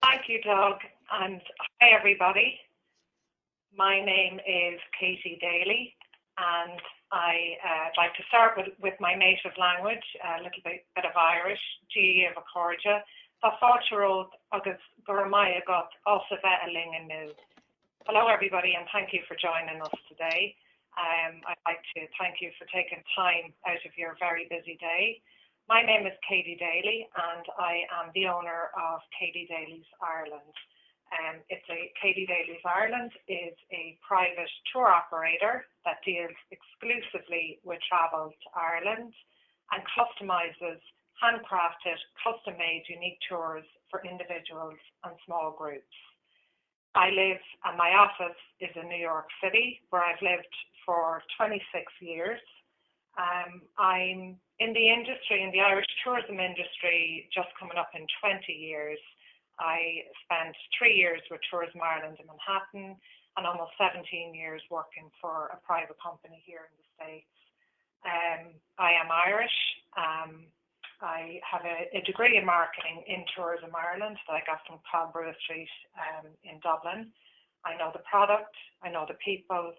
Thank you, Doug, and hi, everybody. My name is Katie Daly, and I'd like to start with my native language, a little bit of Irish, G of Accordia. Tá fáilte agus Gurmaya got also ling and new. Hello, everybody, and thank you for joining us today. I'd like to thank you for taking time out of your very busy day. My name is Katie Daly, and I am the owner of Katie Daly's Ireland. Katie Daly's Ireland is a private tour operator that deals exclusively with travel to Ireland and customises handcrafted, custom-made, unique tours for individuals and small groups. And my office is in New York City, where I've lived for 26 years. I'm in the industry, in the Irish tourism industry, just coming up in 20 years. I spent 3 years with Tourism Ireland in Manhattan and almost 17 years working for a private company here in the States. I am Irish. I have a degree in marketing in Tourism Ireland that I got from Brewer Street in Dublin. I know the product, I know the people.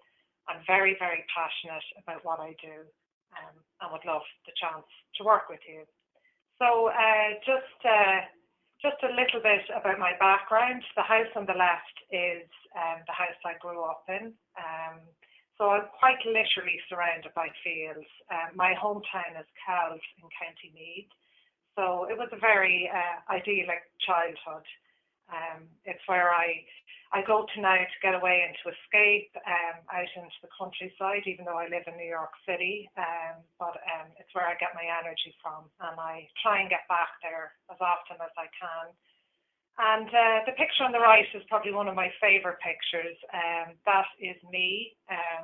I'm very, very passionate about what I do and would love the chance to work with you. So just a little bit about my background. The house on the left is the house I grew up in. So I'm quite literally surrounded by fields. My hometown is Kells in County Meath. So it was a very idyllic childhood. It's where I go to now to get away and to escape out into the countryside, even though I live in New York City. But it's where I get my energy from, and I try and get back there as often as I can. And the picture on the right is probably one of my favorite pictures. That is me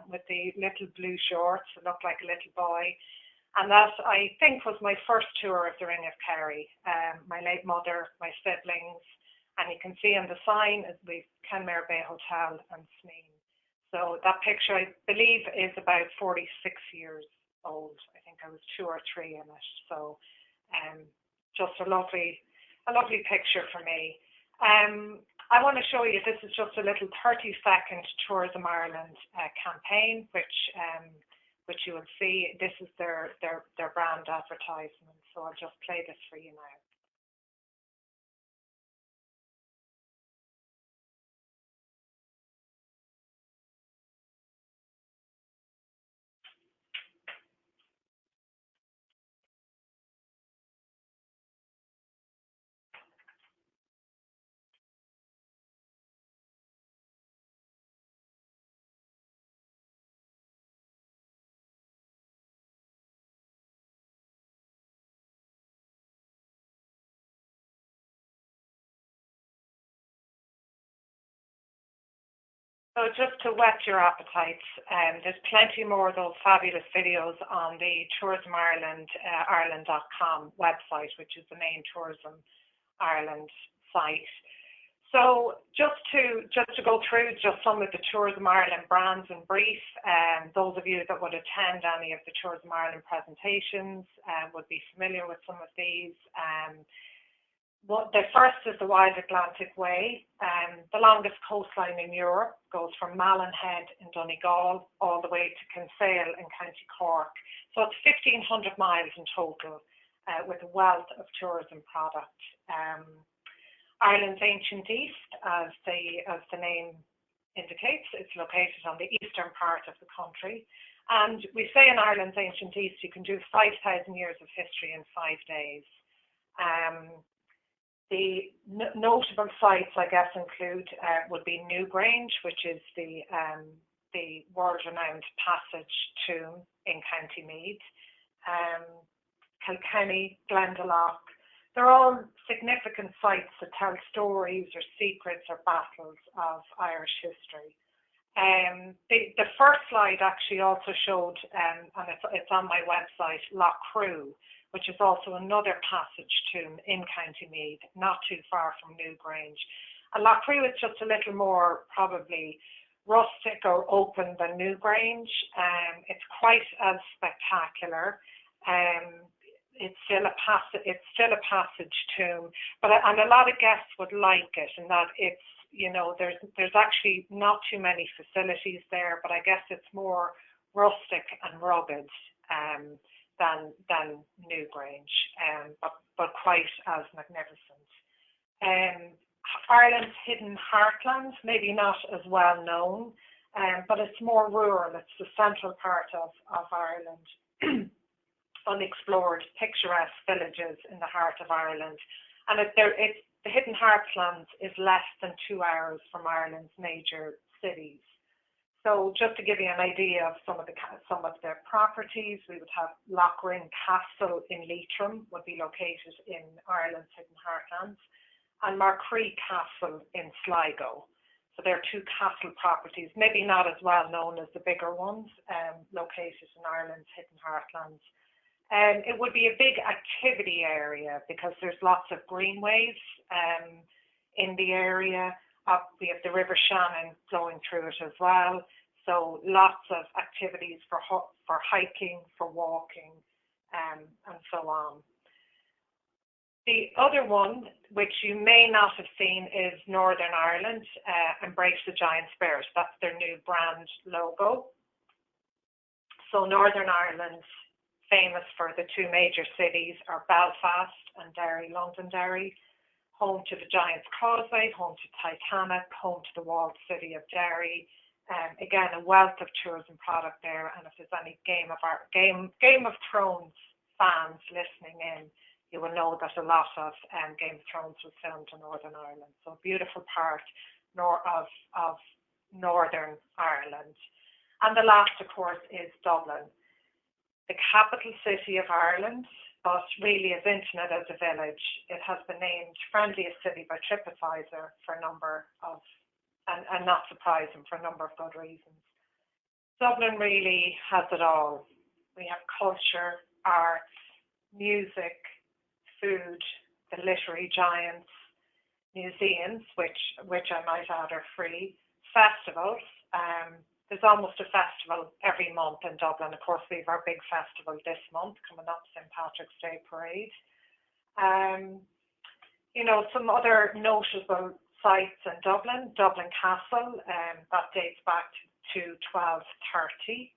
with the little blue shorts that look like a little boy. And that, I think, was my first tour of the Ring of Kerry. My late mother, my siblings, and you can see on the sign is the Kenmare Bay Hotel and Sneem. So that picture, I believe, is about 46 years old. I think I was 2 or 3 in it. So just a lovely picture for me. I want to show you, this is just a little 30-second Tourism Ireland campaign, which you will see. This is their brand advertisement. So I'll just play this for you now. So just to whet your appetites, there's plenty more of those fabulous videos on the Tourism Ireland, Ireland.com website, which is the main Tourism Ireland site. So just to go through just some of the Tourism Ireland brands in brief, those of you that would attend any of the Tourism Ireland presentations would be familiar with some of these. The first is the Wild Atlantic Way. The longest coastline in Europe goes from Malin Head in Donegal all the way to Kinsale in County Cork. So it's 1,500 miles in total with a wealth of tourism product. Ireland's Ancient East, as the name indicates, it's located on the eastern part of the country. And we say in Ireland's Ancient East, you can do 5,000 years of history in 5 days. The notable sites, I guess, would be Newgrange, which is the world-renowned Passage Tomb in County Meath, Kilkenny, Glendalough. They're all significant sites that tell stories or secrets or battles of Irish history. The first slide actually also showed, and it's on my website, Lough Crew, which is also another passage tomb in County Meath, not too far from Newgrange. And Lough Crew is just a little more probably rustic or open than Newgrange. It's quite as spectacular. it's still a passage tomb, but and a lot of guests would like it, and that it's, you know, there's actually not too many facilities there, but I guess it's more rustic and rugged than Newgrange, but quite as magnificent. Ireland's hidden heartland, maybe not as well known, but it's more rural. It's the central part of Ireland. Unexplored, picturesque villages in the heart of Ireland. And the hidden heartland is less than 2 hours from Ireland's major cities. So just to give you an idea of some of their properties, we would have Lochrin Castle in Leitrim would be located in Ireland's hidden heartlands, and Marcree Castle in Sligo. So they're two castle properties, maybe not as well known as the bigger ones, located in Ireland's hidden heartlands. It would be a big activity area because there's lots of greenways in the area. We have the River Shannon flowing through it as well. So lots of activities for hiking, for walking, and so on. The other one, which you may not have seen, is Northern Ireland, Embrace the Giant Spirit. That's their new brand logo. So Northern Ireland, famous for the two major cities, are Belfast and Derry, Londonderry, home to the Giant's Causeway, home to Titanic, home to the walled city of Derry. Again, a wealth of tourism product there, and if there's any Game of Thrones fans listening in, you will know that a lot of Game of Thrones was filmed in Northern Ireland. So a beautiful part of Northern Ireland. And the last, of course, is Dublin, the capital city of Ireland, but really as intimate as a village. It has been named friendliest city by TripAdvisor for a number of, and not surprising, for a number of good reasons. Dublin really has it all. We have culture, art, music, food, the literary giants, museums, which I might add are free, festivals. There's almost a festival every month in Dublin. Of course, we have our big festival this month coming up, St. Patrick's Day Parade. You know, some other notable sites in Dublin Castle, that dates back to 1230.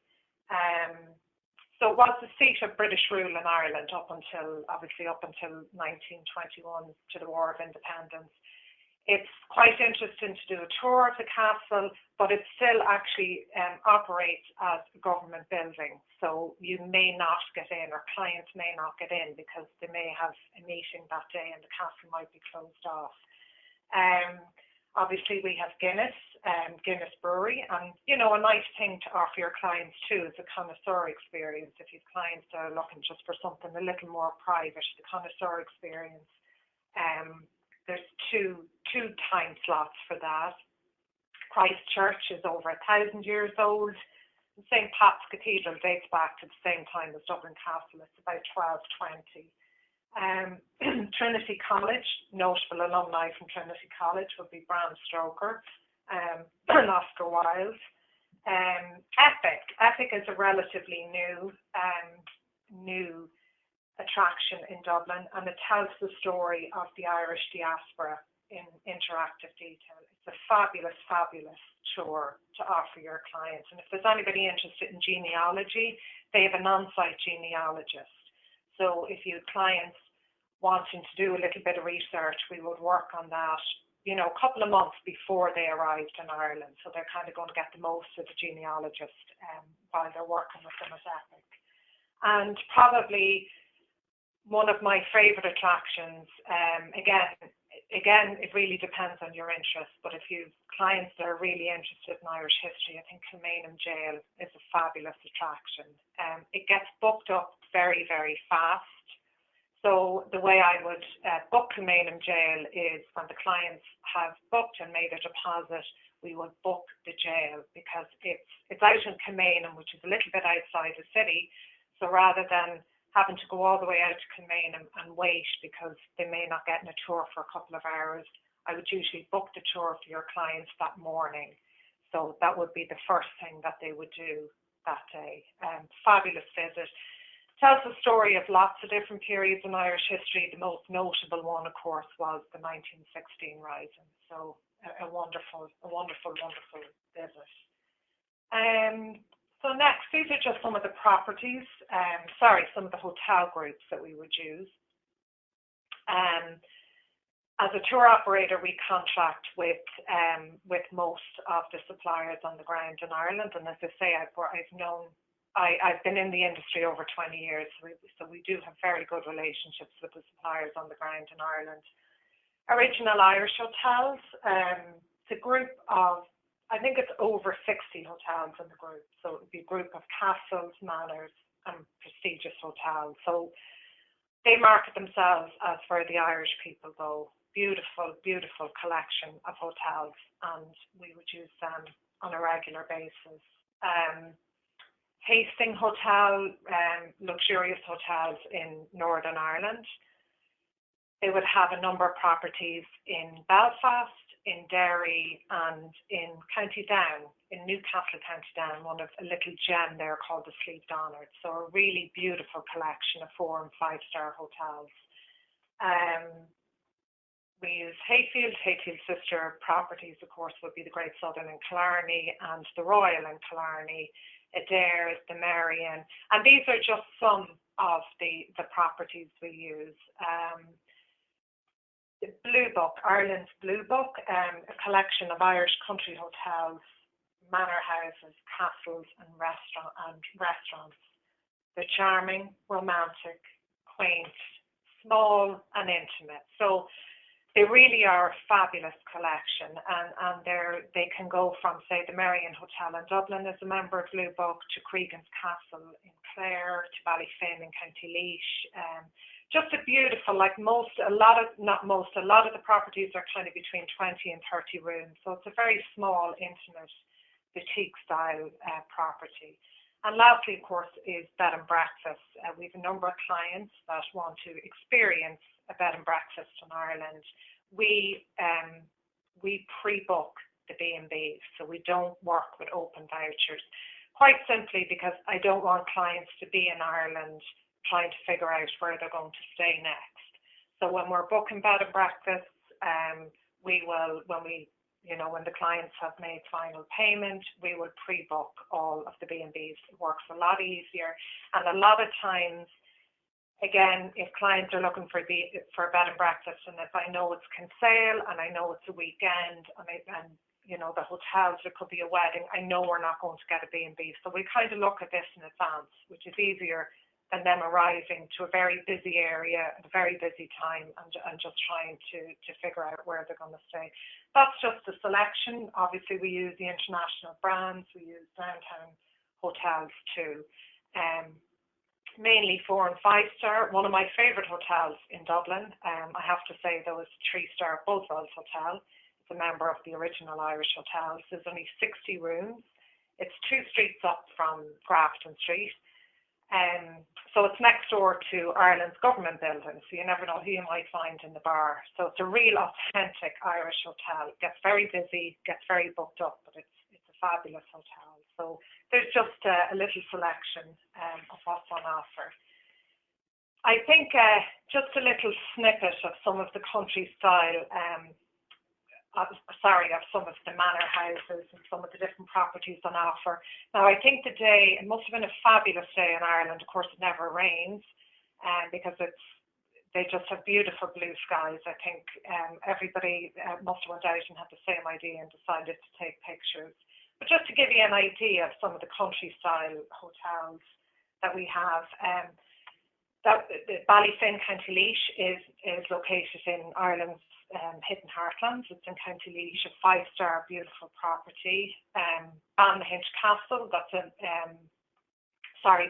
So it was the seat of British rule in Ireland up until 1921, to the War of Independence. It's quite interesting to do a tour of the castle, but it still actually operates as a government building. So you may not get in, or clients may not get in, because they may have a meeting that day and the castle might be closed off. Obviously, we have Guinness Brewery, and you know, a nice thing to offer your clients too is a connoisseur experience. If you've clients that are looking just for something a little more private, the connoisseur experience. There's two time slots for that. Christchurch is over 1,000 years old. St. Pat's Cathedral dates back to the same time as Dublin Castle. It's about 1220. Trinity College, notable alumni from Trinity College would be Bram Stoker and Oscar Wilde. Epic is a relatively new attraction in Dublin, and it tells the story of the Irish diaspora in interactive detail. It's a fabulous tour to offer your clients. And if there's anybody interested in genealogy, they have an on-site genealogist. So if you have clients wanting to do a little bit of research, we would work on that, you know, a couple of months before they arrived in Ireland. So they're kind of going to get the most of the genealogist while they're working with them at Epic. And probably one of my favourite attractions, again, it really depends on your interest, but if you have clients that are really interested in Irish history, I think Kilmainham Jail is a fabulous attraction. It gets booked up very, very fast. So the way I would book Kilmainham Jail is when the clients have booked and made a deposit, we would book the jail, because it's out in Kilmainham, which is a little bit outside the city. So rather than having to go all the way out to Kilmainham and wait because they may not get in a tour for a couple of hours, I would usually book the tour for your clients that morning. So that would be the first thing that they would do that day. Fabulous visit tells the story of lots of different periods in Irish history. The most notable one, of course, was the 1916 Rising. So a wonderful visit. So next, these are just some of the properties, some of the hotel groups that we would use. As a tour operator, we contract with most of the suppliers on the ground in Ireland, and as I say, I've been in the industry over 20 years, so we do have very good relationships with the suppliers on the ground in Ireland. Original Irish Hotels, it's a group of, I think it's over 60 hotels in the group, so it would be a group of castles, manors, and prestigious hotels. So they market themselves as for the Irish people, though. Beautiful, beautiful collection of hotels, and we would use them on a regular basis. Hasting Hotel, luxurious hotels in Northern Ireland. They would have a number of properties in Belfast, in Derry, and in County Down, in Newcastle, County Down, a little gem there called the Sleep Donard. So a really beautiful collection of 4- and 5-star hotels. We use Hayfield sister properties, of course, would be the Great Southern in Killarney and the Royal in Killarney, Adair, the Marion, and these are just some of the properties we use. The Blue Book, Ireland's Blue Book, a collection of Irish country hotels, manor houses, castles, and restaurants. They're charming, romantic, quaint, small, and intimate. So they really are a fabulous collection, and they can go from, say, the Marion Hotel in Dublin as a member of Blue Book, to Cregan's Castle in Clare, to Ballyfin in County Laois. Just a beautiful, a lot of the properties are kind of between 20 and 30 rooms, so it's a very small, intimate, boutique style property. And lastly, of course, is bed and breakfast. We have a number of clients that want to experience a bed and breakfast in Ireland. We pre-book the B&Bs, so we don't work with open vouchers, quite simply because I don't want clients to be in Ireland trying to figure out where they're going to stay next. So when we're booking bed and breakfasts, when the clients have made final payment, we will pre-book all of the B&Bs. It works a lot easier, and a lot of times, again, if clients are looking for a bed and breakfast, and if I know it's Kinsale and I know it's a weekend, and the hotels, there could be a wedding, I know we're not going to get a B&B. So we kind of look at this in advance, which is easier than them arriving to a very busy area at a very busy time and just trying to figure out where they're going to stay. That's just a selection. Obviously, we use the international brands. We use downtown hotels too. Mainly 4- and 5-star. One of my favourite hotels in Dublin, I have to say, though, is 3-star Buzzwells Hotel. It's a member of the original Irish Hotels. There's only 60 rooms. It's 2 streets up from Grafton Street. So it's next door to Ireland's government building, so you never know who you might find in the bar. So it's a real authentic Irish hotel. It gets very busy, gets very booked up, but it's a fabulous hotel. So there's just a little selection of what's on offer. I think just a little snippet of some of the country style, of some of the manor houses and some of the different properties on offer. Now, I think it must have been a fabulous day in Ireland. Of course, it never rains, because they just have beautiful blue skies. I think everybody must have went out and had the same idea and decided to take pictures. But just to give you an idea of some of the country style hotels that we have, Ballyfin, County Laois is located in Ireland's hidden heartlands. It's in County Laois, a 5-star beautiful property. Ballyhinch Castle,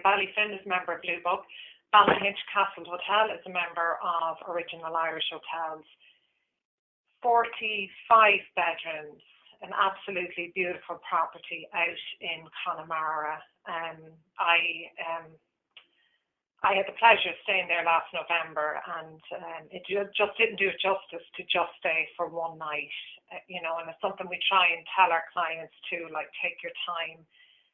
Ballyfin is a member of Blue Book. Ballyhinch Castle Hotel is a member of Original Irish Hotels. 45 bedrooms, an absolutely beautiful property out in Connemara. I had the pleasure of staying there last November, and it just didn't do it justice to just stay for one night, and it's something we try and tell our clients to, take your time,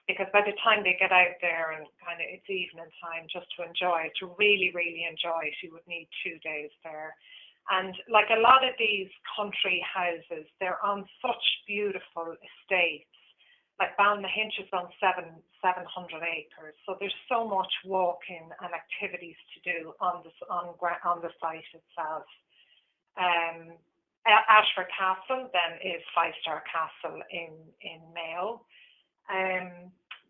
because by the time they get out there and kind of it's evening time, just to enjoy it, to really, really enjoy it, you would need 2 days there. And like a lot of these country houses, they're on such beautiful estates. Like Ballynahinch is on 700 acres, so there's so much walking and activities to do on the site itself. Ashford Castle then is 5-star castle in Mayo.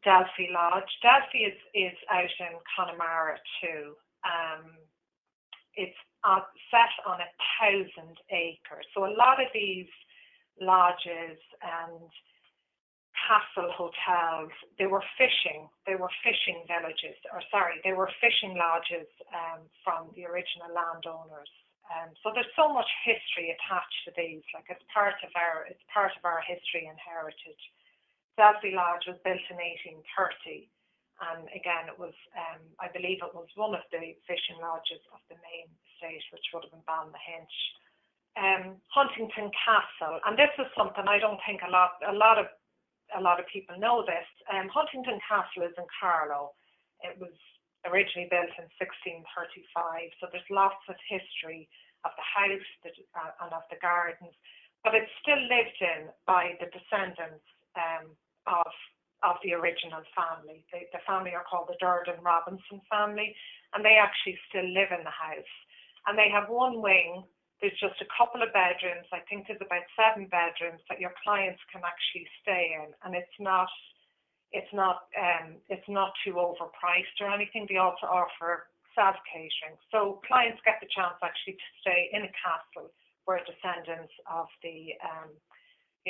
Daly Lodge. Daly is out in Connemara too. It's set on 1,000 acres. So a lot of these lodges and castle hotels, they were fishing villages, they were fishing lodges from the original landowners. So there's so much history attached to these. Like it's part of our history and heritage. Daly Lodge was built in 1830, and again, it was, I believe it was one of the fishing lodges of the main estate, which would have been Ballynahinch. Huntington Castle, and this is something I don't think a lot of people know this. Huntington Castle is in Carlow. It was originally built in 1635, so there's lots of history of the house and of the gardens, but it's still lived in by the descendants of the original family. The family are called the Durden Robinson family, and they actually still live in the house. And they have one wing. There's just a couple of bedrooms. I think there's about 7 bedrooms that your clients can actually stay in, and it's not too overpriced or anything. They also offer self-catering, so clients get the chance actually to stay in a castle where descendants of the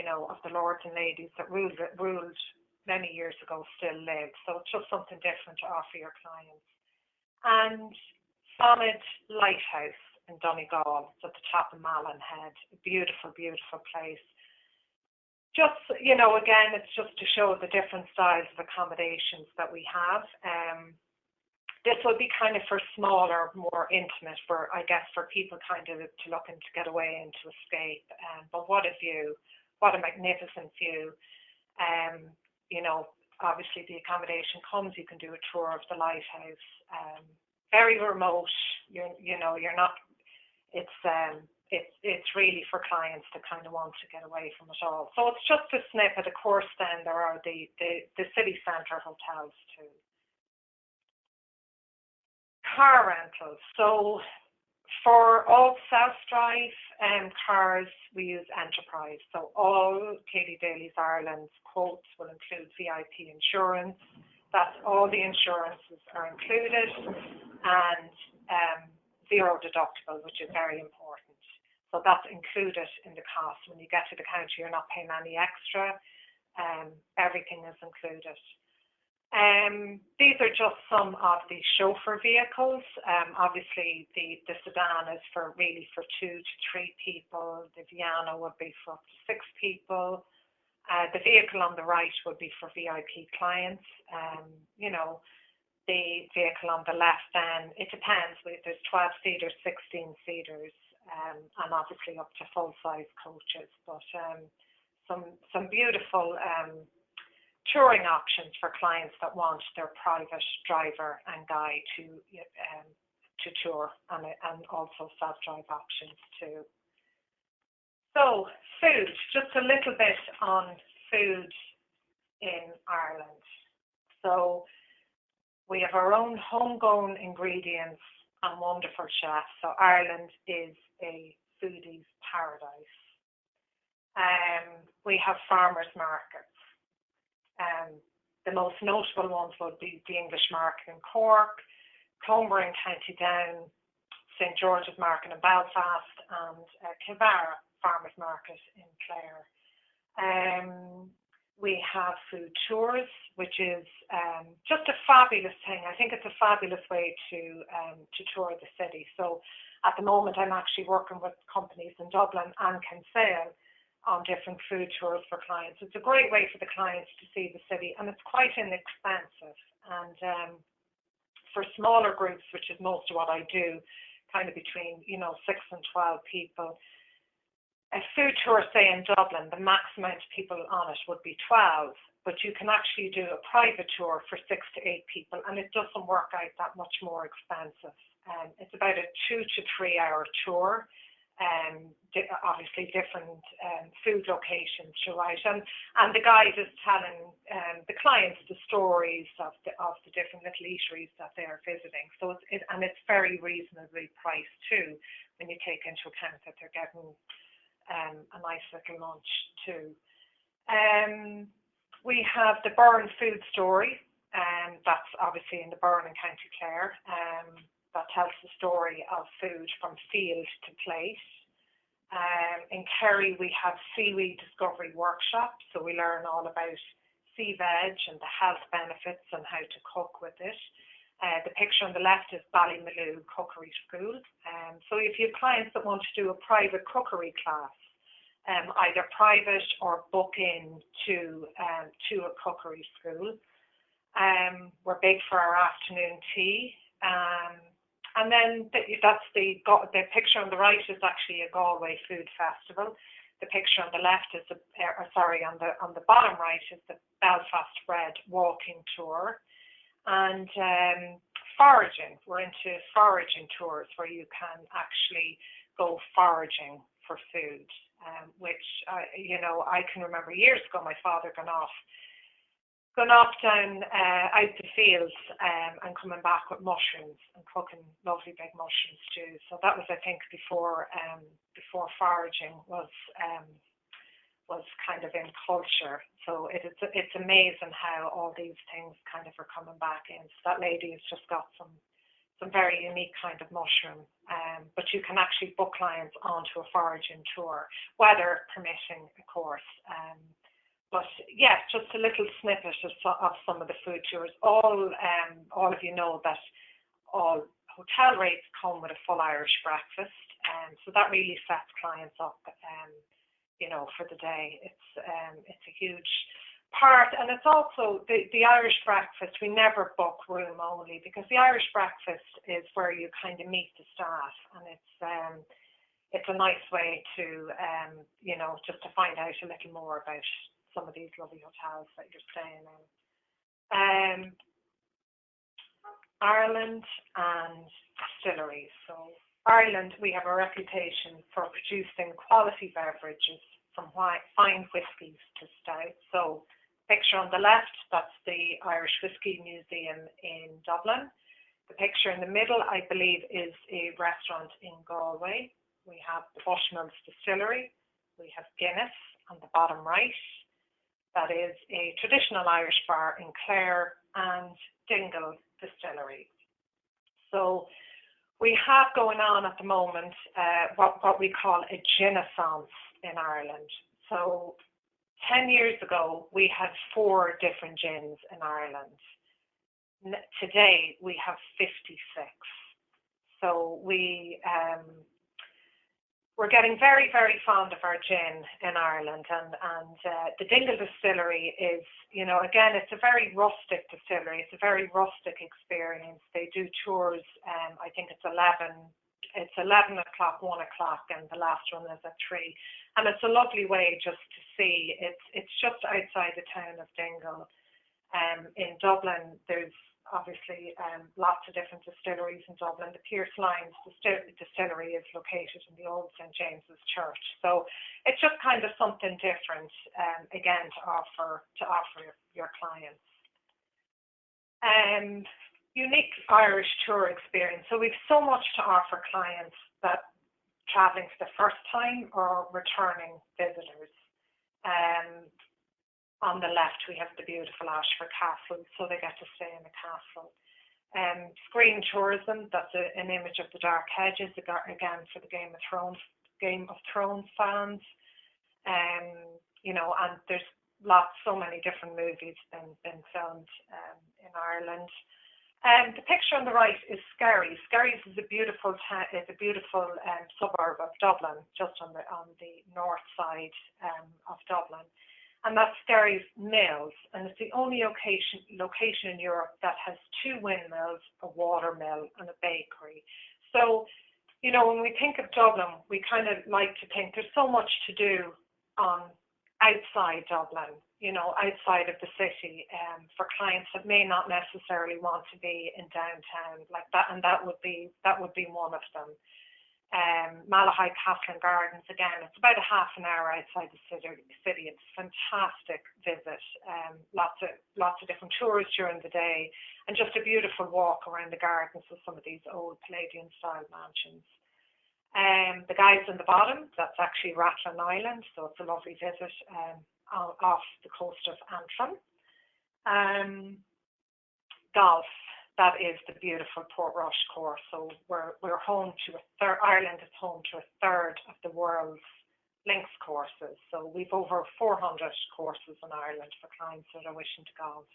of the lords and ladies that ruled many years ago still live. So it's just something different to offer your clients. And Sonnet Lighthouse in Donegal, it's at the top of Malin Head. A beautiful, beautiful place. Just, again, it's just to show the different styles of accommodations that we have. This will be kind of for smaller, more intimate, for people kind of to looking to get away and to escape. But what a view. What a magnificent view. Obviously the accommodation comes, you can do a tour of the lighthouse. Very remote, you're not, it's really for clients that kind of want to get away from it all. So it's just a snippet. Of course, then there are the city centre hotels too. Car rentals. So for all self-drive cars, we use Enterprise. So all Katie Daly's Ireland's quotes will include VIP insurance. That's all the insurances are included, and zero deductible, which is very important. So that's included in the cost. When you get to the counter, you're not paying any extra. Everything is included. These are just some of the chauffeur vehicles. Obviously, the sedan is really for 2 to 3 people. The Viana would be for up to 6 people. The vehicle on the right would be for VIP clients. The vehicle on the left, then it depends. There's 12-seaters, 16-seaters, and obviously up to full-size coaches. But some beautiful touring options for clients that want their private driver and guide to tour, and also self-drive options too. So food, just a little bit on food in Ireland. So we have our own homegrown ingredients and wonderful chefs. So Ireland is a foodie's paradise. We have farmers markets. The most notable ones would be the English Market in Cork, Comer in County Down, St. George's Market in Belfast, and Kilvara Farmers Market in Clare. We have food tours, which is just a fabulous thing. I think it's a fabulous way to tour the city. So at the moment, I'm actually working with companies in Dublin and Kinsale on different food tours for clients. It's a great way for the clients to see the city, and it's quite inexpensive. And for smaller groups, which is most of what I do, kind of between 6 and 12 people, a food tour, say in Dublin, the max amount of people on it would be 12. but you can actually do a private tour for 6 to 8 people, and it doesn't work out that much more expensive. It's about a 2 to 3 hour tour. Obviously different food locations throughout, and the guide is telling the clients the stories of the different little eateries that they are visiting. So it's very reasonably priced too, when you take into account that they're getting a nice little lunch too. We have the Burren Food Story, that's obviously in the Burren in County Clare. That tells the story of food from field to plate. In Kerry, we have Seaweed Discovery Workshop, so we learn all about sea veg and the health benefits and how to cook with it. The picture on the left is Ballymaloo Cookery School. So if you have clients that want to do a private cookery class, either private or book in to a cookery school, we're big for our afternoon tea. And then that's the picture on the right is actually a Galway food festival. The picture on the left is on the bottom right is the Belfast Bread walking tour. And foraging, we're into foraging tours where you can actually go foraging for food, which I can remember years ago my father gone off down out the fields and coming back with mushrooms and cooking lovely big mushroom stews. So that was, I think, before foraging was kind of in culture. So it's amazing how all these things kind of are coming back in. So that lady has just got some very unique kind of mushroom, but you can actually book clients onto a foraging tour, weather permitting, of course. But yeah, just a little snippet of some of the food tours. All of you know that all hotel rates come with a full Irish breakfast, so that really sets clients up, for the day. It's a huge part, and it's also the Irish breakfast. We never book room only, because the Irish breakfast is where you kind of meet the staff, and it's a nice way to just to find out a little more about some of these lovely hotels that you're staying in. Ireland and distilleries. So Ireland, we have a reputation for producing quality beverages from fine whiskies to stouts. So picture on the left, that's the Irish Whiskey Museum in Dublin. The picture in the middle, I believe, is a restaurant in Galway. We have the Bushmills Distillery. We have Guinness on the bottom right. That is a traditional Irish bar in Clare, and Dingle Distillery. So we have going on at the moment what we call a gin-a-sance in Ireland. So 10 years ago, we had 4 different gins in Ireland. Today, we have 56. So we're getting very, very fond of our gin in Ireland, and the Dingle Distillery is, again, it's a very rustic distillery. It's a very rustic experience. They do tours. I think it's 11 o'clock, 1 o'clock, and the last one is at 3. And it's a lovely way just to see. It's just outside the town of Dingle. In Dublin, there's obviously lots of different distilleries in Dublin. The Pierce Lyons distillery is located in the old St. James's Church. So it's just kind of something different, again, to offer your clients. Unique Irish tour experience. So we've so much to offer clients that traveling for the first time or returning visitors. On the left, we have the beautiful Ashford Castle, so they get to stay in the castle. Screen tourism, that's an image of the Dark Hedges, again, for the Game of Thrones fans. And there's so many different movies been filmed in Ireland. The picture on the right is Skerries. Skerries is a beautiful suburb of Dublin, just on the north side of Dublin. And that's Skerries Mills, and it's the only location in Europe that has 2 windmills, a watermill, and a bakery. So, when we think of Dublin, we kind of like to think there's so much to do on outside Dublin, outside of the city, for clients that may not necessarily want to be in downtown like that, and that would be one of them. Malahide Castle and Gardens, again, it's about a half an hour outside the city. It's a fantastic visit. Lots of different tours during the day, and just a beautiful walk around the gardens of some of these old Palladian style mansions. The guys in the bottom, that's actually Rathlin Island, so it's a lovely visit off the coast of Antrim. Golf, that is the beautiful Portrush course. So we're home to Ireland is home to a third of the world's links courses. So we've over 400 courses in Ireland for clients that are wishing to golf.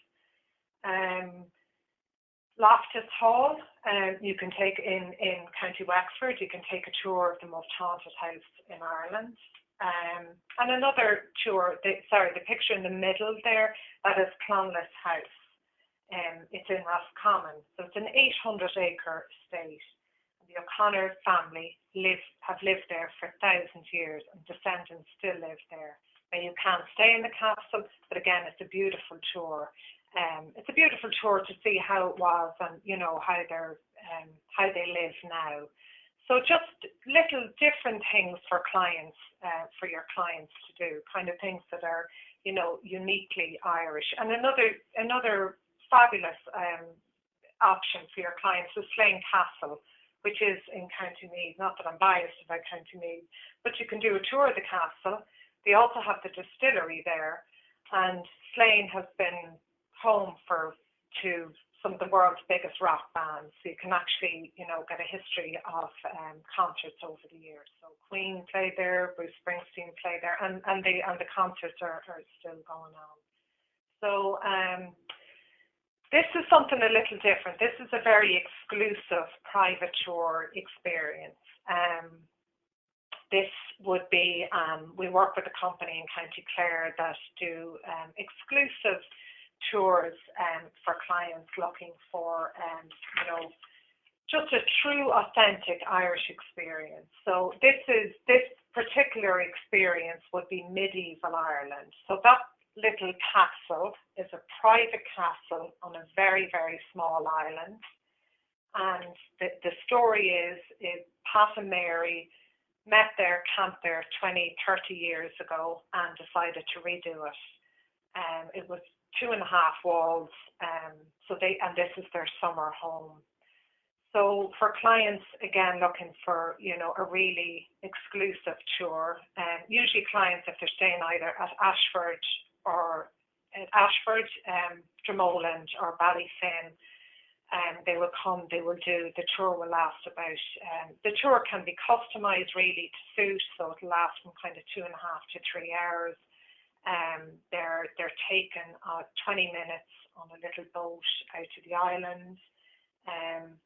Loftus Hall, you can take in County Wexford, you can take a tour of the most haunted house in Ireland. And another tour, the picture in the middle there, that is Clonless House. It's in Roscommon, so it's an 800-acre estate. The O'Connor family have lived there for thousands of years, and descendants still live there. Now, you can't stay in the castle, but again, it's a beautiful tour. It's a beautiful tour to see how it was and, how they live now. So just little different things for clients, for your clients to do, kind of things that are, uniquely Irish. And another fabulous option for your clients is Slane Castle, which is in County Meath. Not that I'm biased about County Meath, but you can do a tour of the castle. They also have the distillery there, and Slane has been home to some of the world's biggest rock bands. So you can actually, get a history of concerts over the years. So Queen played there, Bruce Springsteen played there, and the concerts are still going on. So this is something a little different. This is a very exclusive private tour experience. This would be, we work with a company in County Clare that do exclusive tours for clients looking for, just a true, authentic Irish experience. So this particular experience would be medieval Ireland. So that little castle is a private castle on a very, very small island. And the story is Pat and Mary met there, camped there 20, 30 years ago and decided to redo it. It was 2.5 walls, and this is their summer home. So for clients, again, looking for, a really exclusive tour, usually clients, if they're staying either at Ashford, Dromoland or Ballyfin, they will come, they will do, the tour will last about, the tour can be customised really to suit, so it'll last from kind of 2.5 to 3 hours. They're taken 20 minutes on a little boat out to the island.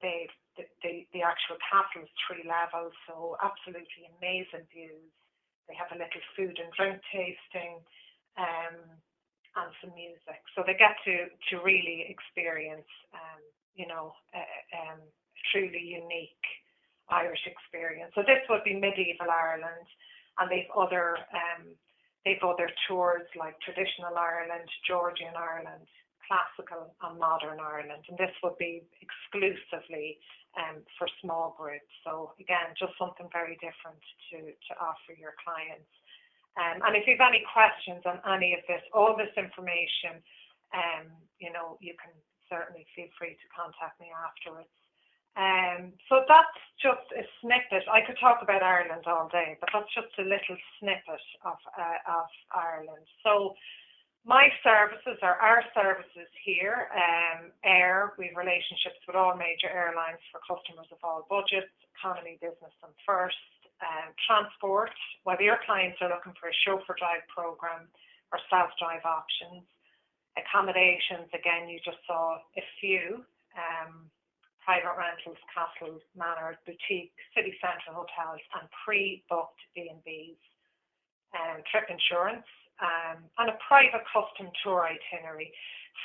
The actual castle is 3 levels, so absolutely amazing views. They have a little food and drink tasting, and some music. So they get to really experience, a truly unique Irish experience. So this would be medieval Ireland, and they've other tours like traditional Ireland, Georgian Ireland, classical and modern Ireland, and this would be exclusively for small groups. So again, just something very different to offer your clients. And if you have any questions on any of this, all this information, you can certainly feel free to contact me afterwards. So that's just a snippet. I could talk about Ireland all day, but that's just a little snippet of Ireland. So my services are our services here. Air, we have relationships with all major airlines for customers of all budgets, economy, business and first. Transport, whether your clients are looking for a chauffeur drive program or self-drive options. Accommodations, again, you just saw a few. Private rentals, castles, manor, boutique, city centre hotels, and pre-booked B&Bs. Trip insurance, and a private custom tour itinerary.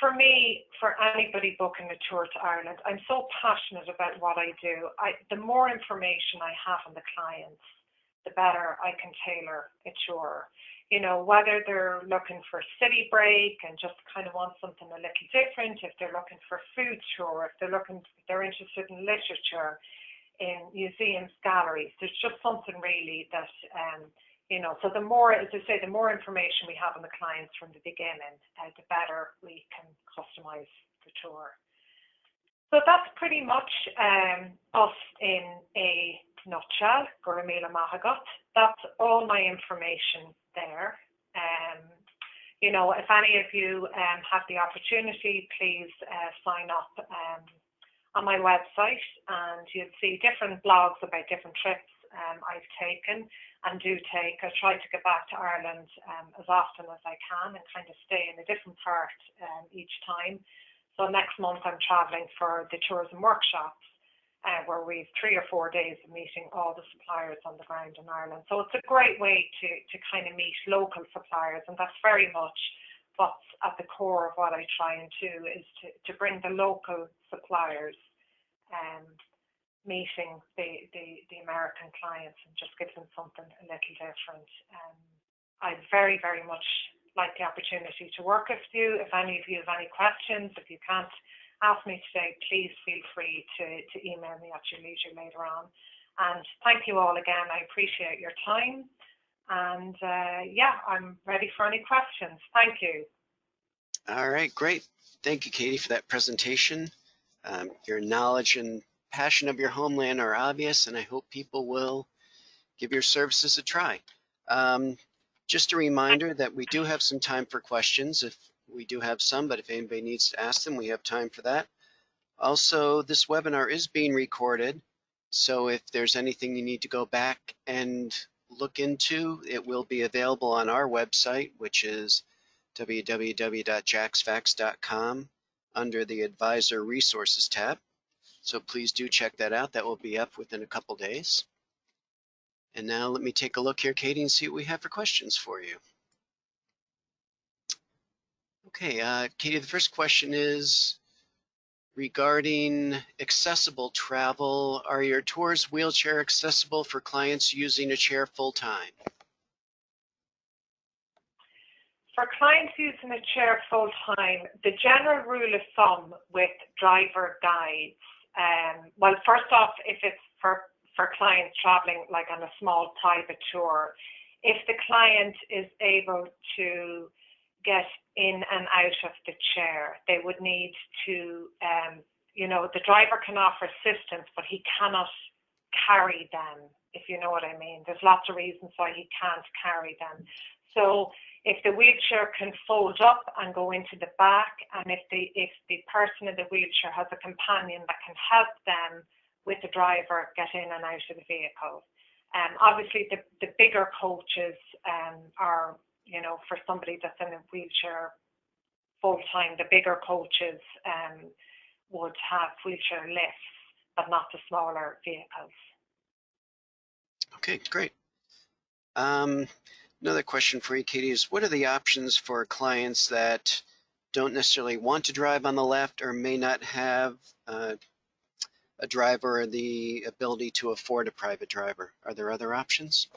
For me, for anybody booking a tour to Ireland, I'm so passionate about what I do. The more information I have on the clients, the better I can tailor a tour. You know, whether they're looking for city break and just kind of want something a little different, if they're looking for food tour, if they're interested in literature, in museums, galleries, there's just something really that, you know, so the more, as I say, the more information we have on the clients from the beginning, the better we can customize the tour. So that's pretty much us in a nutshell, Goramila Mahagot. That's all my information there. You know, if any of you have the opportunity, please sign up on my website, and you'll see different blogs about different trips I've taken and do take. I try to get back to Ireland as often as I can and kind of stay in a different part each time. So next month I'm travelling for the tourism workshops, where we've 3 or 4 days of meeting all the suppliers on the ground in Ireland. So it's a great way to kind of meet local suppliers, and that's very much what's at the core of what I try and do, is to bring the local suppliers meeting the American clients and just give them something a little different. I'd very, very much like the opportunity to work with you. If any of you have any questions, if you can't ask me today, please feel free to email me at your leisure later on. And thank you all again. I appreciate your time. And yeah, I'm ready for any questions. Thank you. All right, great. Thank you, Katie, for that presentation. Your knowledge and passion of your homeland are obvious, and I hope people will give your services a try. Just a reminder that we do have some time for questions. If we do have some, but if anybody needs to ask them, we have time for that. Also, this webinar is being recorded, so if there's anything you need to go back and look into, it will be available on our website, which is www.jacksfax.com under the Advisor Resources tab. So please do check that out. That will be up within a couple days. And now let me take a look here, Katie, and see what we have for questions for you. Okay, Katie, the first question is regarding accessible travel. Are your tours wheelchair accessible for clients using a chair full-time? For clients using a chair full-time, the general rule of thumb with driver guides, well, first off, if it's for clients traveling like on a small private tour, if the client is able to get in and out of the chair, they would need to, you know, the driver can offer assistance, but he cannot carry them, if you know what I mean. There's lots of reasons why he can't carry them. So if the wheelchair can fold up and go into the back, and if the person in the wheelchair has a companion that can help them with the driver get in and out of the vehicle. Obviously, the bigger coaches are, you know, for somebody that's in a wheelchair full-time, the bigger coaches would have wheelchair lifts, but not the smaller vehicles. Okay, great. Another question for you, Katie, is what are the options for clients that don't necessarily want to drive on the left or may not have a driver or the ability to afford a private driver? Are there other options?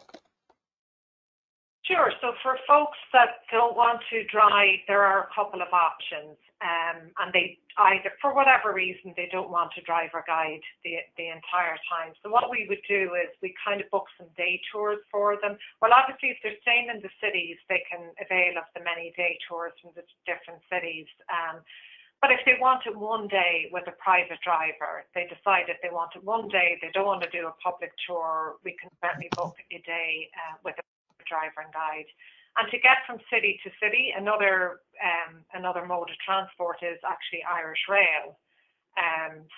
Sure. So for folks that don't want to drive, there are a couple of options, and they either, for whatever reason, they don't want to drive or guide the entire time. So what we would do is we kind of book some day tours for them. Well, obviously, if they're staying in the cities, they can avail of the many day tours from the different cities. But if they wanted one day with a private driver, they decided they wanted one day, they don't want to do a public tour, we can certainly book a day with a driver and guide. And to get from city to city, another mode of transport is actually Irish Rail.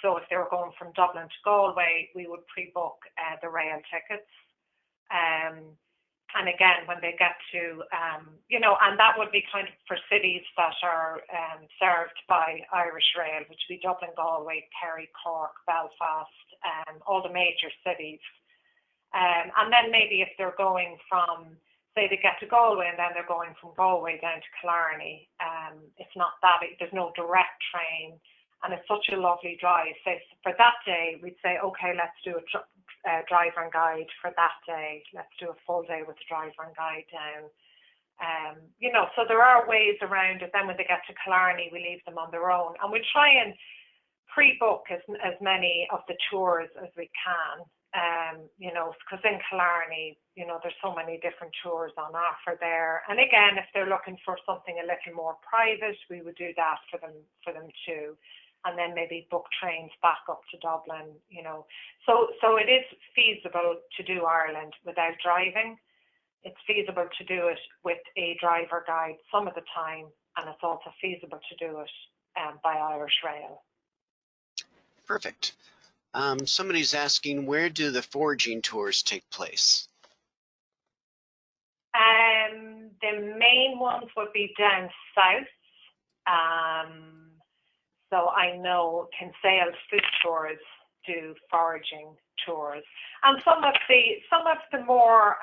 So if they were going from Dublin to Galway, we would pre-book the rail tickets. And again, when they get to, you know, and that would be kind of for cities that are served by Irish Rail, which would be Dublin, Galway, Kerry, Cork, Belfast, all the major cities. And then maybe if they're going from, say they get to Galway and then they're going from Galway down to Killarney, it's not that, there's no direct train, and it's such a lovely drive. So for that day, we'd say, okay, let's do a driver and guide for that day. Let's do a full day with the driver and guide down. So there are ways around it. Then when they get to Killarney, we leave them on their own, and we try and pre-book as many of the tours as we can. Because in Killarney, there's so many different tours on offer there. And again, if they're looking for something a little more private, we would do that for them too. And then maybe book trains back up to Dublin, So it is feasible to do Ireland without driving. It's feasible to do it with a driver guide some of the time, and it's also feasible to do it by Irish Rail. Perfect. Somebody's asking, where do the foraging tours take place? The main ones would be down south. So I know Kinsale Food Tours do foraging tours, and some of the more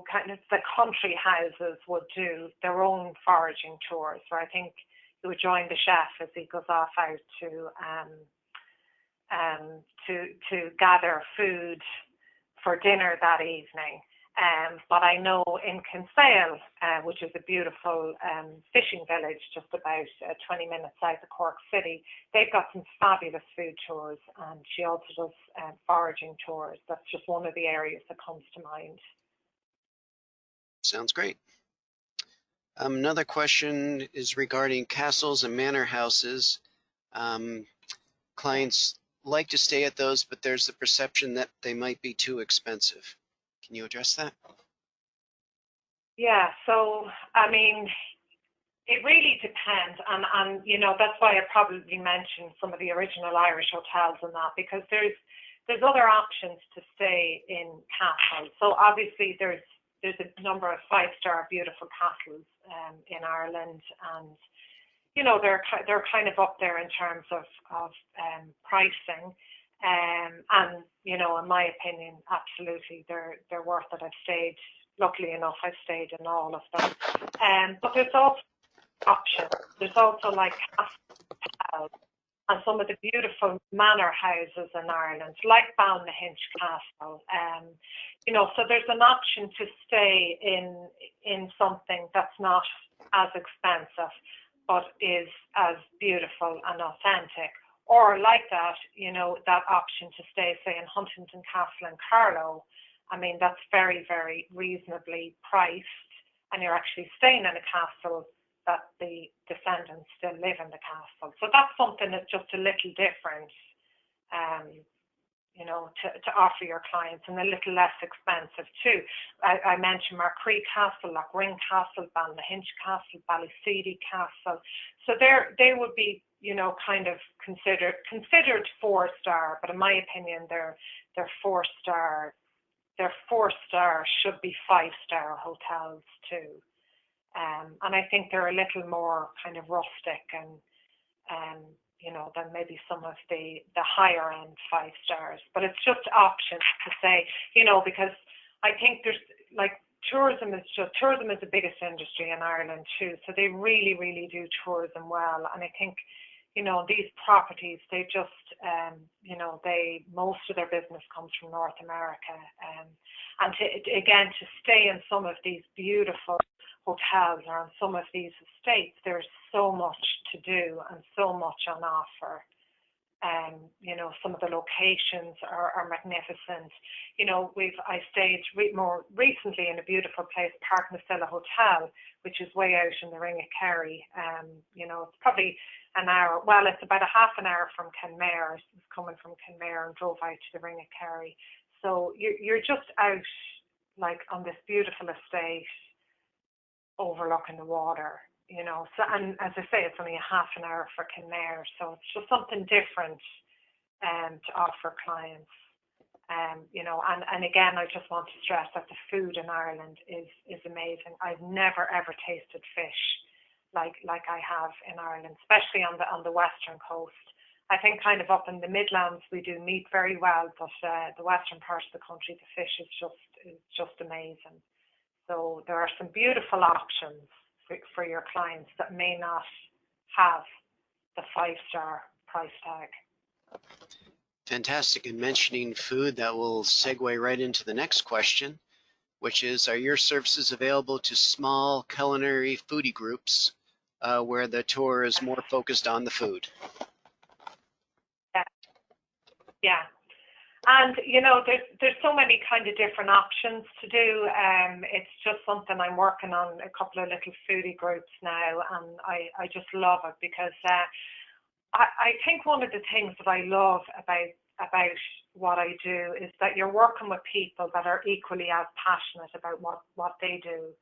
kind of the country houses would do their own foraging tours, where I think you would join the chef as he goes off out to gather food for dinner that evening. But I know in Kinsale, which is a beautiful fishing village just about 20 minutes south of Cork City, they've got some fabulous food tours, and she also does foraging tours. That's just one of the areas that comes to mind. Sounds great. Another question is regarding castles and manor houses. Clients like to stay at those, but there's the perception that they might be too expensive. Can you address that? Yeah, so I mean, it really depends, and that's why I probably mentioned some of the original Irish hotels and that, because there's other options to stay in castles. So obviously there's a number of 5-star beautiful castles in Ireland, and they're kind of up there in terms of pricing, and in my opinion, absolutely they're worth it. Luckily enough, I've stayed in all of them, but there's also options. There's also like castles and some of the beautiful manor houses in Ireland, like Balnahinch Castle. So there's an option to stay in something that's not as expensive, but is as beautiful and authentic. Or like that, that option to stay, say, in Huntington Castle in Carlow. I mean, that's very, very reasonably priced, and you're actually staying in a castle that the descendants still live in the castle. So that's something that's just a little different, to offer your clients, and a little less expensive too. I mentioned Markree Castle, Lochring Castle, Balnahinch Castle, Ballyseedy Castle. So they would be, kind of considered 4-star, but in my opinion, they're 4-star. Their 4-star should be 5-star hotels too. And I think they're a little more kind of rustic and, than maybe some of the higher end 5-stars. But it's just options to say, because I think there's tourism is the biggest industry in Ireland too. So they really, really do tourism well. And I think, these properties, they just, most of their business comes from North America. And to stay in some of these beautiful hotels or on some of these estates, there's so much to do and so much on offer. Some of the locations are magnificent. I stayed more recently in a beautiful place, Park Nasilla Hotel, which is way out in the Ring of Kerry. It's probably an hour. Well, it's about a half an hour from Kenmare. I was coming from Kenmare and drove out to the Ring of Kerry. So you're just out on this beautiful estate overlooking the water. So, and as I say, it's only a half an hour for Kenmare, so it's just something different to offer clients. And again, I just want to stress that the food in Ireland is amazing. I've never ever tasted fish like I have in Ireland, especially on the western coast. I think kind of up in the Midlands we do meat very well, but the western part of the country, the fish is just amazing. So there are some beautiful options for your clients that may not have the 5-star price tag. Fantastic. And mentioning food, that will segue right into the next question, which is, are your services available to small culinary foodie groups where the tour is more focused on the food? Yeah. Yeah. And, you know, there's so many kind of different options to do. It's just something I'm working on, a couple of little foodie groups now, and I just love it because I think one of the things that I love about what I do is that you're working with people that are equally as passionate about what they do.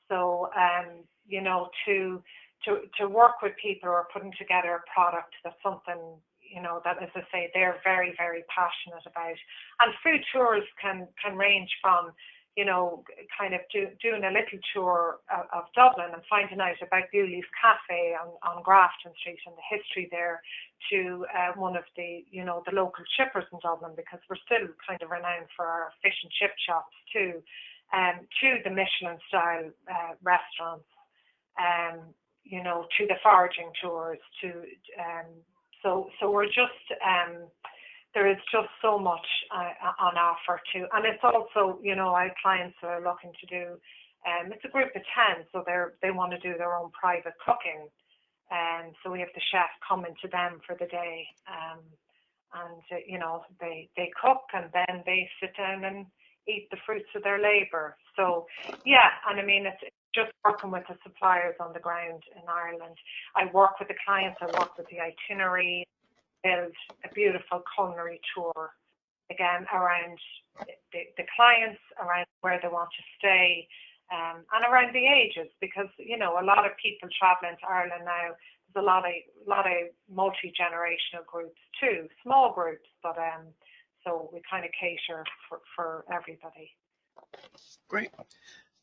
So, you know, to work with people who are putting together a product that's something, you know, that, as I say, they're very, very passionate about. And food tours can range from, you know, kind of doing a little tour of Dublin and finding out about Daly's Cafe on Grafton Street and the history there, to one of the, you know, the local chippers in Dublin, because we're still kind of renowned for our fish and chip shops too, to the Michelin style restaurants, you know, to the foraging tours, to so we're just there is just so much on offer too. And it's also, you know, I have clients who are looking to do, it's a group of 10, so they want to do their own private cooking. And so we have the chef coming to them for the day. You know, they cook and then they sit down and eat the fruits of their labor. So, yeah, and I mean, it's just working with the suppliers on the ground in Ireland. I work with the clients, I work with the itinerary, build a beautiful culinary tour, again, around the clients, around where they want to stay, and around the ages, because, you know, a lot of people traveling to Ireland now, there's a lot of multi-generational groups too, small groups, but so we kind of cater for everybody. Great.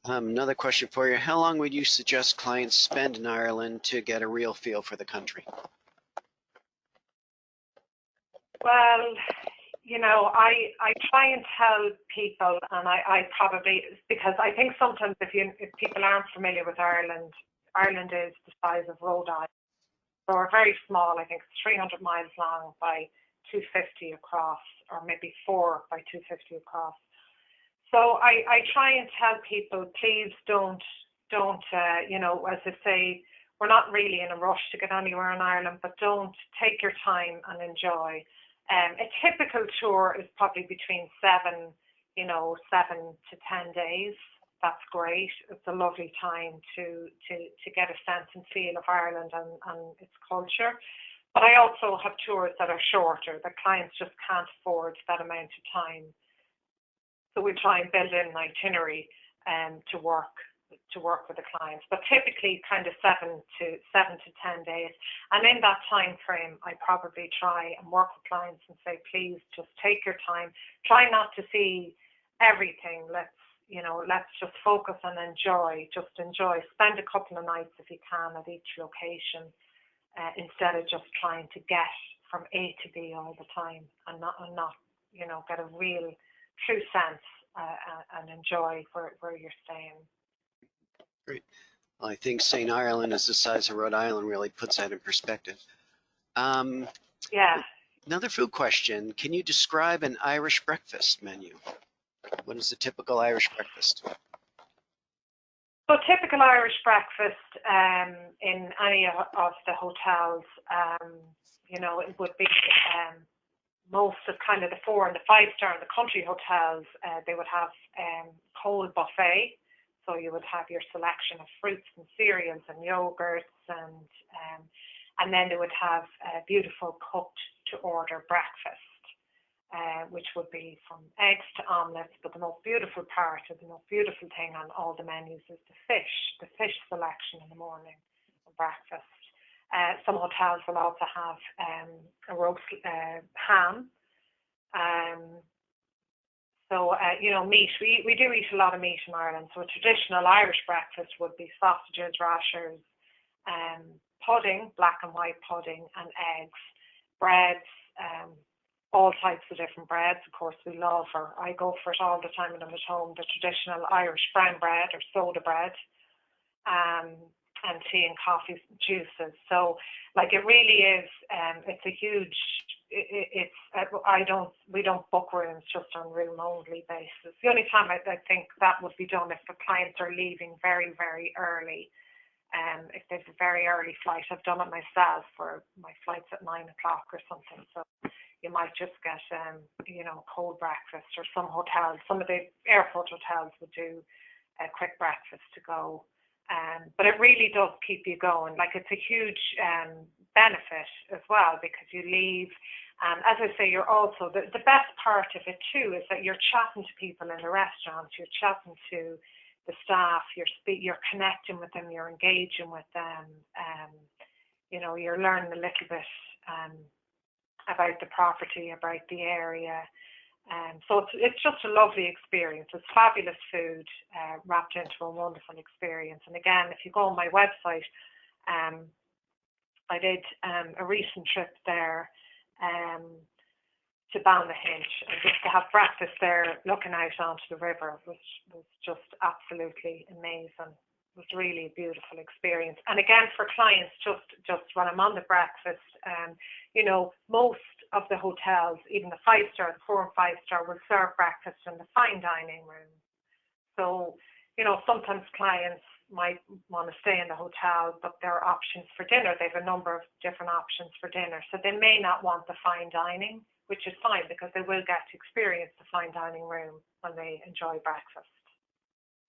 Another question for you. How long would you suggest clients spend in Ireland to get a real feel for the country? Well, you know, I try and tell people, and I probably, because I think sometimes if people aren't familiar with Ireland, Ireland is the size of Rhode Island. So we're very small. I think it's 300 miles long by 250 across, or maybe 4 by 250 across. So I try and tell people, please don't, you know, as I say, we're not really in a rush to get anywhere in Ireland, but don't, take your time and enjoy. A typical tour is probably between 7 to 10 days. That's great. It's a lovely time to get a sense and feel of Ireland and its culture. But I also have tours that are shorter, that clients just can't afford that amount of time. So we try and build in an itinerary to work with the clients, but typically kind of 7 to 10 days. And in that time frame, I probably try and work with clients and say, please just take your time. Try not to see everything. Let's just focus and enjoy. Just enjoy. Spend a couple of nights if you can at each location, instead of just trying to get from A to B all the time and not you know, get a real true sense and enjoy where you're staying. Great. Well, I think St. Ireland is the size of Rhode Island really puts that in perspective. Yeah. Another food question. Can you describe an Irish breakfast menu? What is the typical Irish breakfast? So typical Irish breakfast in any of the hotels, you know, it would be most of kind of the 4 and the 5-star and the country hotels, they would have cold buffet. So you would have your selection of fruits and cereals and yogurts, and then they would have a beautiful cooked to order breakfast, which would be from eggs to omelets. But the most beautiful part, or the most beautiful thing on all the menus, is the fish selection in the morning for breakfast. Some hotels will also have a roast ham. So, you know, meat. We do eat a lot of meat in Ireland. So a traditional Irish breakfast would be sausages, rashers, pudding, black and white pudding, and eggs, breads, all types of different breads. Of course, we love, or I go for it all the time when I'm at home, the traditional Irish brown bread or soda bread. and tea and coffee juices. So like it really is, it's a huge, we don't book rooms just on room only basis. The only time I think that would be done if the clients are leaving very, very early. If there's a very early flight, I've done it myself for my flights at 9 o'clock or something. So you might just get, cold breakfast, or some of the airport hotels would do a quick breakfast to go. But it really does keep you going. Like it's a huge benefit as well, because you leave. As I say, you're also, the best part of it too is that you're chatting to people in the restaurant, you're chatting to the staff, you're connecting with them, you're engaging with them. You're learning a little bit about the property, about the area. So it's just a lovely experience. It's fabulous food wrapped into a wonderful experience. And again, if you go on my website, I did a recent trip there to Balnahinch, and just to have breakfast there looking out onto the river was just absolutely amazing. It was really a beautiful experience. And again, for clients, just when I'm on the breakfast, most of the hotels, even the 5-star, the 4 and 5-star, will serve breakfast in the fine dining room. So, sometimes clients might want to stay in the hotel, but there are options for dinner. They have a number of different options for dinner. So they may not want the fine dining, which is fine, because they will get to experience the fine dining room when they enjoy breakfast.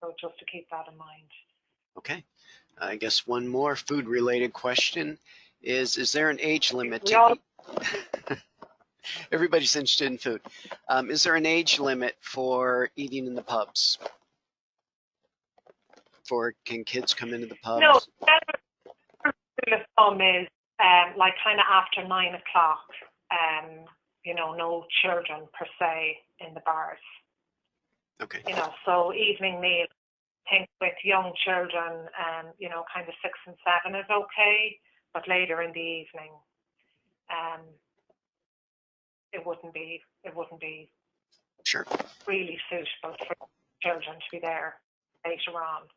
So just to keep that in mind. Okay. I guess one more food-related question is there an age limit Everybody's interested in food. Is there an age limit for eating in the pubs? Can kids come into the pubs? No, the rule of thumb is like kind of after 9 o'clock, no children per se in the bars. Okay. So evening meal, I think with young children, kind of 6 and 7 is okay, but later in the evening, it wouldn't be sure really suitable for children to be there later on.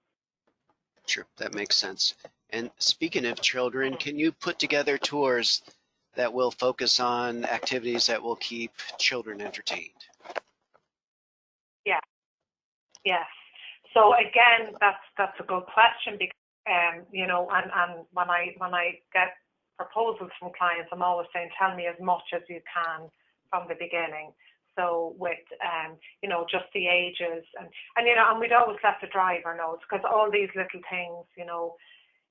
Sure, that makes sense. And speaking of children, can you put together tours that will focus on activities that will keep children entertained? Yeah. Yes. So again, that's a good question, because and when I get proposals from clients, I'm always saying, tell me as much as you can from the beginning. So with just the ages, and we'd always let the driver know, because all these little things,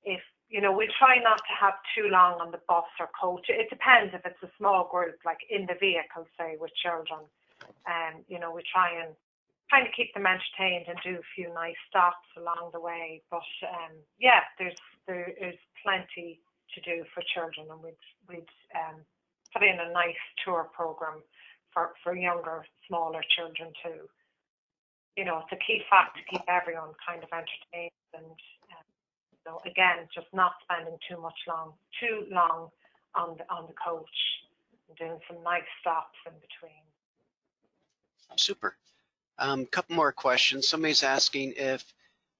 if we try not to have too long on the bus or coach. It depends if it's a small group, like in the vehicle, say, with children. We try and kind of keep them entertained and do a few nice stops along the way. But there is plenty to do for children, and we'd put in a nice tour program for younger, smaller children too. It's a key fact to keep everyone kind of entertained, and again, just not spending too long on the coach, and doing some nice stops in between. Super. Couple more questions. Somebody's asking if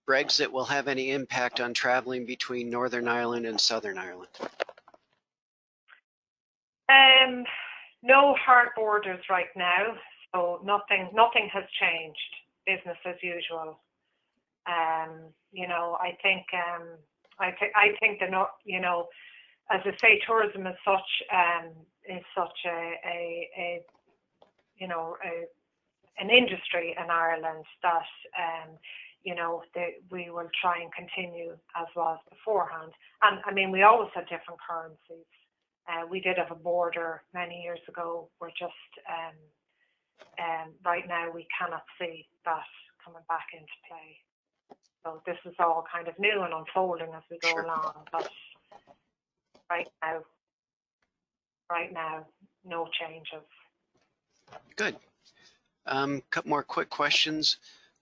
Brexit will have any impact on traveling between Northern Ireland and Southern Ireland. No hard borders right now, so nothing has changed. Business as usual. I think as I say, tourism is such an industry in Ireland that we will try and continue as was beforehand. And I mean, we always had different currencies. We did have a border many years ago. We're just right now we cannot see that coming back into play. So this is all kind of new and unfolding as we go along. But right now, no changes. Good. Couple more quick questions.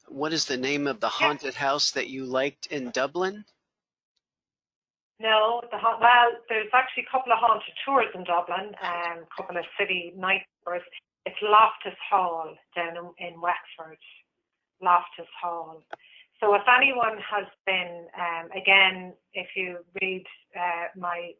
What is the name of the haunted house that you liked in Dublin? No, there's actually a couple of haunted tours in Dublin, a couple of city night tours. It's Loftus Hall down in Wexford. Loftus Hall. So if anyone has been, again, if you read my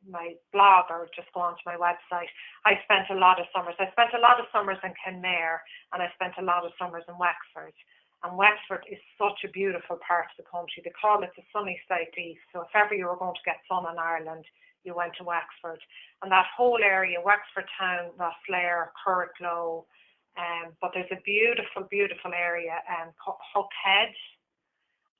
blog or just go onto my website, I spent a lot of summers. I spent a lot of summers in Kenmare, and I spent a lot of summers in Wexford. And Wexford is such a beautiful part of the country. They call it the sunny southeast. So if ever you were going to get sun in Ireland, you went to Wexford. And that whole area, Wexford Town, Rosslare, Curraglow, but there's a beautiful, beautiful area called Hookhead.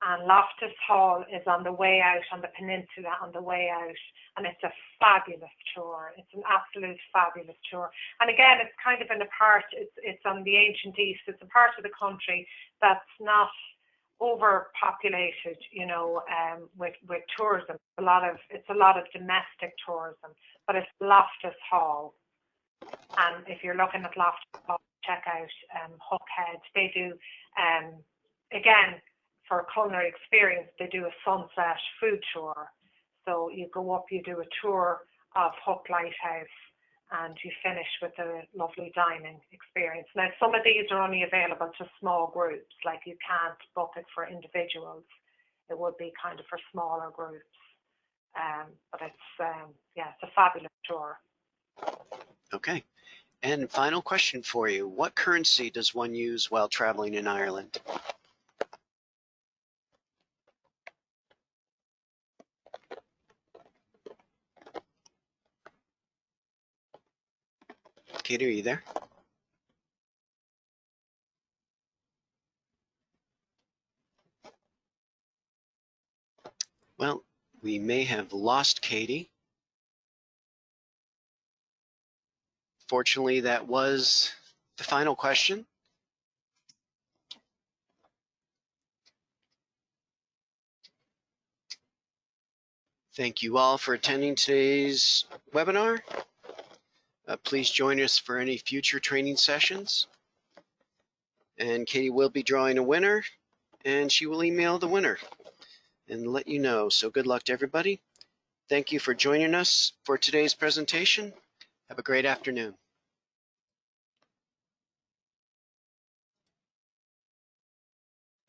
And Loftus Hall is on the way out, on the peninsula, on the way out. And it's a fabulous tour. It's an absolute fabulous tour. And again, it's kind of in a part, it's on the ancient east. It's a part of the country that's not overpopulated, you know, with tourism. It's a lot of domestic tourism, but it's Loftus Hall. And if you're looking at Loftus Hall, check out Hookhead. They do, again, for a culinary experience, they do a sunset food tour. So you go up, you do a tour of Hook Lighthouse, and you finish with a lovely dining experience. Now, some of these are only available to small groups, like you can't book it for individuals. It would be kind of for smaller groups. But it's a fabulous tour. Okay. And final question for you. What currency does one use while traveling in Ireland? Katie, are you there? Well, we may have lost Katie. Fortunately, that was the final question. Thank you all for attending today's webinar. Please join us for any future training sessions. And Katie will be drawing a winner, and she will email the winner and let you know. So good luck to everybody. Thank you for joining us for today's presentation. Have a great afternoon.